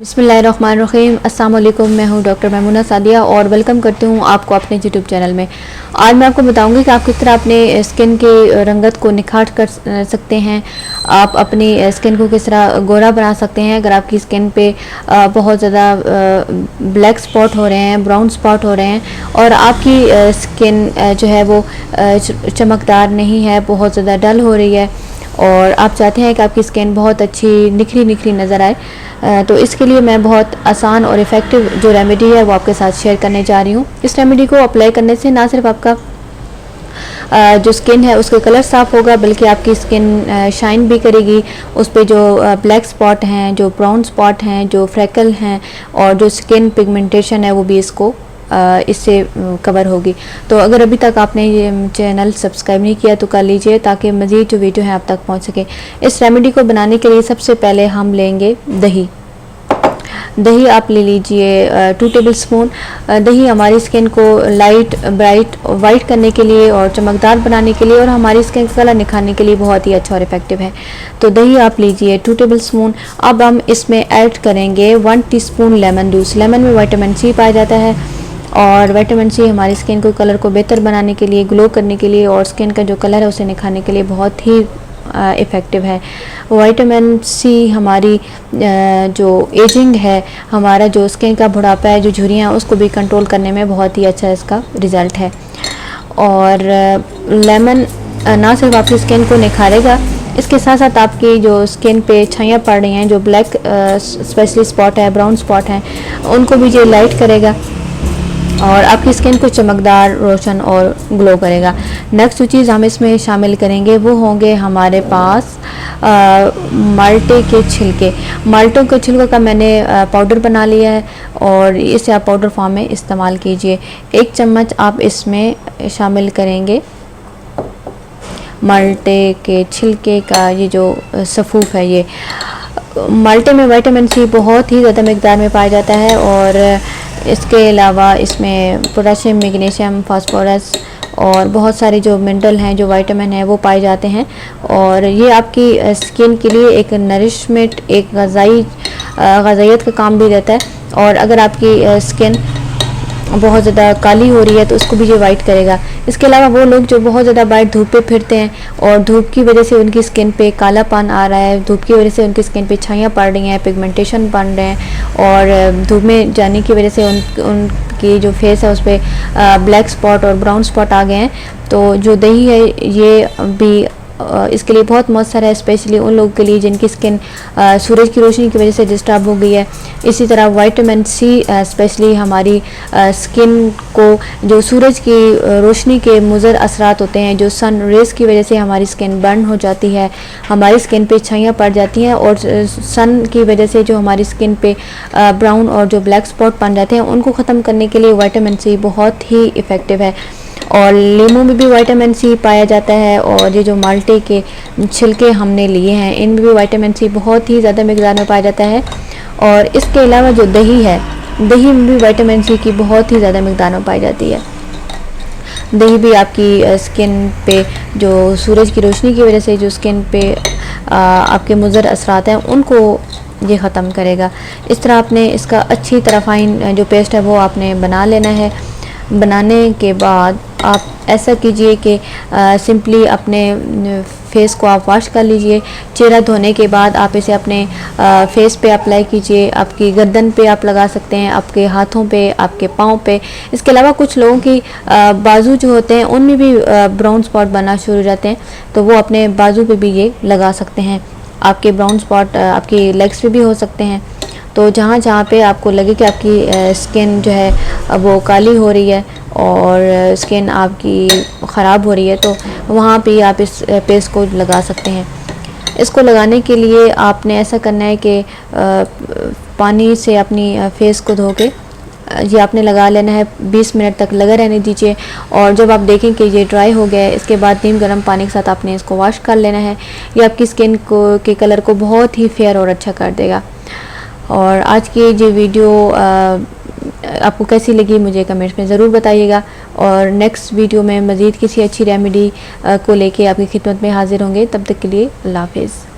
बिस्मिल्लाहिर्रहमानिर्रहीम। अस्सलाम वालेकुम। मैं हूं डॉक्टर मैमूना सादिया और वेलकम करती हूं आपको अपने यूट्यूब चैनल में। आज मैं आपको बताऊंगी कि आप किस तरह अपने स्किन की रंगत को निखार कर सकते हैं। आप अपनी स्किन को किस तरह गोरा बना सकते हैं। अगर आपकी स्किन पे बहुत ज़्यादा ब्लैक स्पॉट हो रहे हैं, ब्राउन स्पॉट हो रहे हैं और आपकी स्किन जो है वो चमकदार नहीं है, बहुत ज़्यादा डल हो रही है और आप चाहते हैं कि आपकी स्किन बहुत अच्छी निखरी निखरी नज़र आए, तो इसके लिए मैं बहुत आसान और इफ़ेक्टिव जो रेमेडी है वो आपके साथ शेयर करने जा रही हूँ। इस रेमेडी को अप्लाई करने से ना सिर्फ आपका जो स्किन है उसका कलर साफ़ होगा, बल्कि आपकी स्किन शाइन भी करेगी। उस पर जो ब्लैक स्पॉट हैं, जो ब्राउन स्पॉट हैं, जो फ्रैकल हैं और जो स्किन पिगमेंटेशन है वो भी इससे कवर होगी। तो अगर अभी तक आपने ये चैनल सब्सक्राइब नहीं किया तो कर लीजिए ताकि मज़ीद जो वीडियो है आप तक पहुंच सके। इस रेमेडी को बनाने के लिए सबसे पहले हम लेंगे दही आप ले लीजिए 2 टेबल स्पून। दही हमारी स्किन को लाइट ब्राइट वाइट करने के लिए और चमकदार बनाने के लिए और हमारी स्किन का कलर निखारने के लिए बहुत ही अच्छा और इफेक्टिव है। तो दही आप लीजिए 2 टेबल स्पून। अब हम इसमें ऐड करेंगे 1 टीस्पून लेमन जूस। लेमन में विटामिन सी पाया जाता है और विटामिन सी हमारी स्किन को कलर को बेहतर बनाने के लिए, ग्लो करने के लिए और स्किन का जो कलर है उसे निखारने के लिए बहुत ही इफ़ेक्टिव है। विटामिन सी हमारी जो एजिंग है, हमारा जो स्किन का बुढ़ापा है, जो झुर्रियाँ हैं उसको भी कंट्रोल करने में बहुत ही अच्छा इसका रिज़ल्ट है। और लेमन ना सिर्फ आपकी स्किन को निखारेगा, इसके साथ साथ आपकी जो स्किन पे छाइयाँ पड़ रही हैं, जो ब्लैक स्पेशली स्पॉट है, ब्राउन स्पॉट हैं, उनको भी ये लाइट करेगा और आपकी स्किन को चमकदार, रोशन और ग्लो करेगा। नेक्स्ट जो चीज़ हम इसमें शामिल करेंगे वो होंगे हमारे पास माल्टे के छिलके। माल्टों के छिलकों का मैंने पाउडर बना लिया है और इसे आप पाउडर फॉर्म में इस्तेमाल कीजिए। 1 चम्मच आप इसमें शामिल करेंगे माल्टे के छिलके का। ये जो सफ़ूफ है, ये माल्टे में विटामिन सी बहुत ही ज़्यादा मकदार में पाया जाता है और इसके अलावा इसमें पोटेशियम, मैग्नीशियम, फास्फोरस और बहुत सारे जो मिनरल हैं, जो विटामिन हैं वो पाए जाते हैं और ये आपकी स्किन के लिए एक नरिशमेंट, एक ग़ज़ाइयत का काम भी देता है। और अगर आपकी स्किन बहुत ज़्यादा काली हो रही है तो उसको भी ये वाइट करेगा। इसके अलावा वो लोग जो बहुत ज़्यादा बाहर धूप पे फिरते हैं और धूप की वजह से उनकी स्किन पे कालापन आ रहा है, धूप की वजह से उनकी स्किन पे छाइयाँ पड़ रही हैं, पिगमेंटेशन बन रहे हैं और धूप में जाने की वजह से उनकी जो फेस है उस पर ब्लैक स्पॉट और ब्राउन स्पॉट आ गए हैं, तो जो दही है ये भी इसके लिए बहुत मौसर है, स्पेशली उन लोगों के लिए जिनकी स्किन सूरज की रोशनी की वजह से डिस्टर्ब हो गई है। इसी तरह विटामिन सी स्पेशली हमारी स्किन को जो सूरज की रोशनी के मुज़र असरात होते हैं, जो सन रेज़ की वजह से हमारी स्किन बर्न हो जाती है, हमारी स्किन पे छाइयाँ पड़ जाती हैं और सन की वजह से जो हमारी स्किन पे ब्राउन और जो ब्लैक स्पॉट बन जाते हैं उनको ख़त्म करने के लिए विटामिन सी बहुत ही इफ़ेक्टिव है। और लीमू में भी विटामिन सी पाया जाता है और ये जो माल्टे के छिलके हमने लिए हैं इनमें भी विटामिन सी बहुत ही ज़्यादा मकदार में पाया जाता है। और इसके अलावा जो दही है, दही में भी विटामिन सी की बहुत ही ज़्यादा मकदार में पाई जाती है। दही भी आपकी स्किन पे जो सूरज की रोशनी की वजह से जो स्किन पे आपके मुज़र असरात हैं उनको ये ख़त्म करेगा। इस तरह आपने इसका अच्छी तरह फाइन जो पेस्ट है वो आपने बना लेना है। बनाने के बाद आप ऐसा कीजिए कि सिंपली अपने फेस को आप वॉश कर लीजिए। चेहरा धोने के बाद आप इसे अपने फेस पे अप्लाई कीजिए। आपकी गर्दन पे आप लगा सकते हैं, आपके हाथों पे, आपके पाँव पे। इसके अलावा कुछ लोगों की बाजू जो होते हैं उनमें भी ब्राउन स्पॉट बनना शुरू हो जाते हैं, तो वो अपने बाजू पे भी ये लगा सकते हैं। आपके ब्राउन स्पॉट आपकी लेग्स पे भी हो सकते हैं। तो जहाँ जहाँ पे आपको लगे कि आपकी स्किन जो है वो काली हो रही है और स्किन आपकी ख़राब हो रही है तो वहाँ पे आप इस पेस्ट को लगा सकते हैं। इसको लगाने के लिए आपने ऐसा करना है कि पानी से अपनी फेस को धो के ये आपने लगा लेना है। 20 मिनट तक लगा रहने दीजिए और जब आप देखें कि ये ड्राई हो गया है, इसके बाद नीम गर्म पानी के साथ आपने इसको वॉश कर लेना है। ये आपकी स्किन के कलर को बहुत ही फेयर और अच्छा कर देगा। और आज की ये वीडियो आपको कैसी लगी मुझे कमेंट्स में ज़रूर बताइएगा और नेक्स्ट वीडियो में मज़ीद किसी अच्छी रेमेडी को लेके आपकी खिदमत में हाजिर होंगे। तब तक के लिए अल्लाह हाफ़िज़।